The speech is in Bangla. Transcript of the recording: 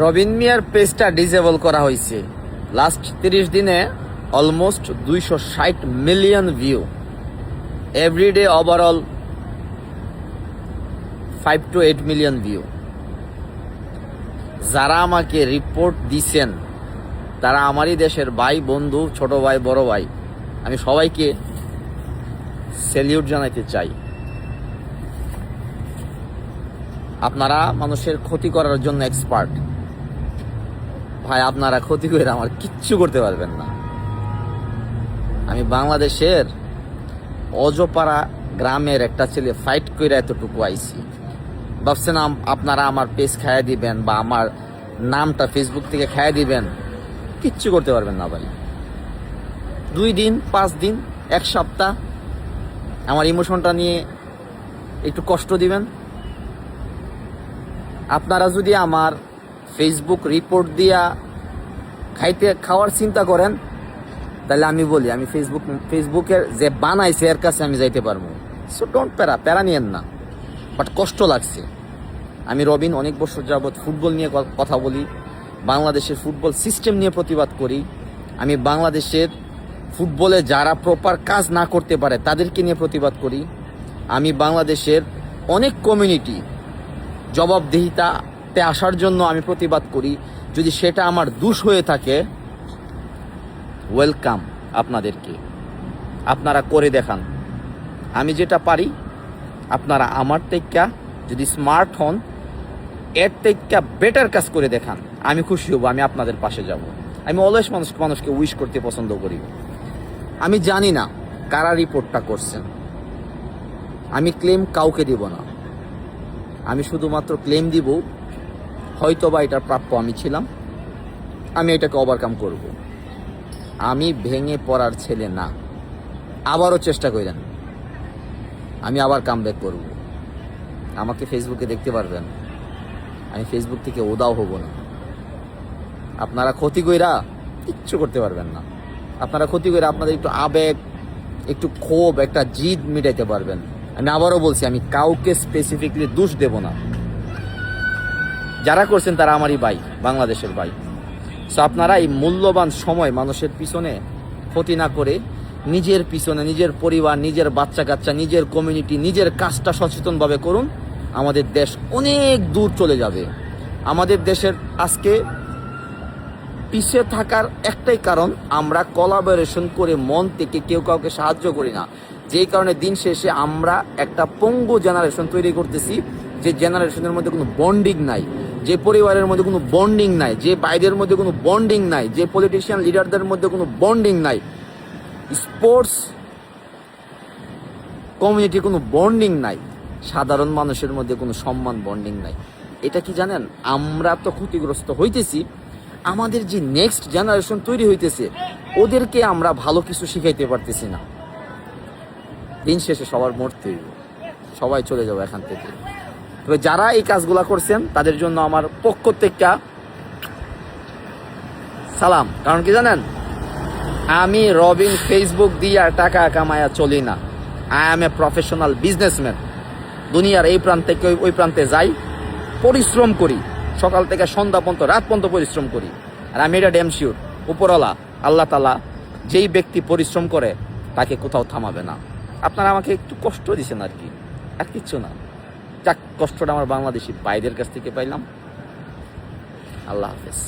রবিন মিয়ার পেজটা ডিসেবল করা হয়েছে। লাস্ট 30 দিনে almost 260 million view, everyday overall 5 to 8 million view. যারা আমাকে রিপোর্ট দিছেন তারা আমারই দেশের ভাই, বন্ধু, ছোট ভাই, বড় ভাই। আমি সবাইকে স্যালিউট জানাইতে চাই। আপনারা মানুষের ক্ষতি করার জন্য এক্সপার্ট ভাই। আপনারা ক্ষতি করে আমার কিচ্ছু করতে পারবেন না। আমি বাংলাদেশের অজপাড়া গ্রামের একটা ছেলে, ফাইট করে এতটুকু আইছি। ভাবছেন আপনারা আমার পেজ খাইয়ে দিবেন বা আমার নামটা ফেসবুক থেকে খাইয়ে দিবেন? কিচ্ছু করতে পারবেন না ভাই। 2 দিন, 5 দিন, 1 সপ্তাহ আমার ইমোশনটা নিয়ে একটু কষ্ট দিবেন। আপনারা যদি আমার ফেসবুক রিপোর্ট দিয়া খাওয়ার চিন্তা করেন, তাহলে আমি বলি আমি ফেসবুকের যে বানাইছে এর কাছে আমি যাইতে পারবো। সো ডোন্ট প্যারা নিয়েন না। বাট কষ্ট লাগছে। আমি রবিন অনেক বছর যাবৎ ফুটবল নিয়ে কথা বলি, বাংলাদেশের ফুটবল সিস্টেম নিয়ে প্রতিবাদ করি। আমি বাংলাদেশের ফুটবলে যারা প্রপার কাজ না করতে পারে তাদেরকে নিয়ে প্রতিবাদ করি। আমি বাংলাদেশের অনেক কমিউনিটি জবাবদিহিতাতে আসার জন্য আমি প্রতিবাদ করি। যদি সেটা আমার দোষ হয়ে থাকে, ওয়েলকাম আপনাদেরকে। আপনারা করে দেখান। আমি যেটা পারি আপনারা আমার থেকে যদি স্মার্ট হন, এর থেকে বেটার কাজ করে দেখান, আমি খুশি হব। আমি আপনাদের পাশে যাব। আমি অলওয়েজ মানুষকে উইশ করতে পছন্দ করি। আমি জানি না কারা রিপোর্টটা করছেন। আমি ক্লেম কাউকে দিব না। আমি শুধুমাত্র ক্লেম দিব হয়তোবা এটার প্রাপ্য আমি ছিলাম, আমি এটাকে ওভারকাম করব। আমি ভেঙে পড়ার ছেলে না। আবারও চেষ্টা করেন, আমি আবার কামব্যাক করব। আমাকে ফেসবুকে দেখতে পারবেন। আমি ফেসবুক থেকে উদাও হব না। আপনারা ক্ষতি কইরা কিচ্ছু করতে পারবেন না। আপনারা ক্ষতি কইরা আপনাদের একটু আবেগ, একটু ক্ষোভ, একটা জিদ মিটাইতে পারবেন। আমি আবারও বলছি, আমি কাউকে স্পেসিফিকলি দোষ দেব না। যারা করছেন তারা আমারই ভাই, বাংলাদেশের ভাই। সো আপনারা এই মূল্যবান সময় মানুষের পিছনে ক্ষতি না করে নিজের পিছনে, নিজের পরিবার, নিজের বাচ্চা কাচ্চা, নিজের কমিউনিটি, নিজের কাজটা সচেতনভাবে করুন। আমাদের দেশ অনেক দূর চলে যাবে। আমাদের দেশের আজকে পিছিয়ে থাকার একটাই কারণ, আমরা কোলাবোরেশন করে মন থেকে কেউ কাউকে সাহায্য করি না। যেই কারণে দিন শেষে আমরা একটা পঙ্গু জেনারেশন তৈরি করতেছি, যে জেনারেশনের মধ্যে কোনো বন্ডিং নাই, যে পরিবারের মধ্যে কোনো বন্ডিং নাই, যে ভাইদের মধ্যে কোনো বন্ডিং নাই, যে পলিটিশিয়ান লিডারদের মধ্যে কোনো বন্ডিং নাই, স্পোর্টস কমিউনিটি কোনো বন্ডিং নাই, সাধারণ মানুষের মধ্যে কোনো সম্মান বন্ডিং নাই। এটা কি জানেন? আমরা তো ক্ষতিগ্রস্ত হইতেছি। আমাদের যে নেক্সট জেনারেশন তৈরি হইতেছে, ওদেরকে আমরা ভালো কিছু শিখাইতে পারতেছি না। দিন শেষে সবার মরতে হইব, সবাই চলে যাবো এখান থেকে। তবে যারা এই কাজগুলা করছেন তাদের জন্য আমার পক্ষ থেকে সালাম। কারণ কি জানেন, আমি রবিন ফেসবুক দিয়ে টাকা কামায়া চলি না। I M a professional businessman. দুনিয়ার এই প্রান্ত থেকে ওই প্রান্তে যাই, পরিশ্রম করি, সকাল থেকে সন্ধ্যা পর্যন্ত, রাত পর্যন্ত পরিশ্রম করি। আর আমি এটা ড্যাম শিওর, উপরওয়ালা আল্লাহ তাআলা যেই ব্যক্তি পরিশ্রম করে তাকে কোথাও থামাবে না। আপনারা আমাকে একটু কষ্ট দিয়েছেন আর কি, আর কিচ্ছু না। যাক, কষ্টটা আমার বাংলাদেশি ভাইদের কাছ থেকে পাইলাম। আল্লাহ হাফেজ।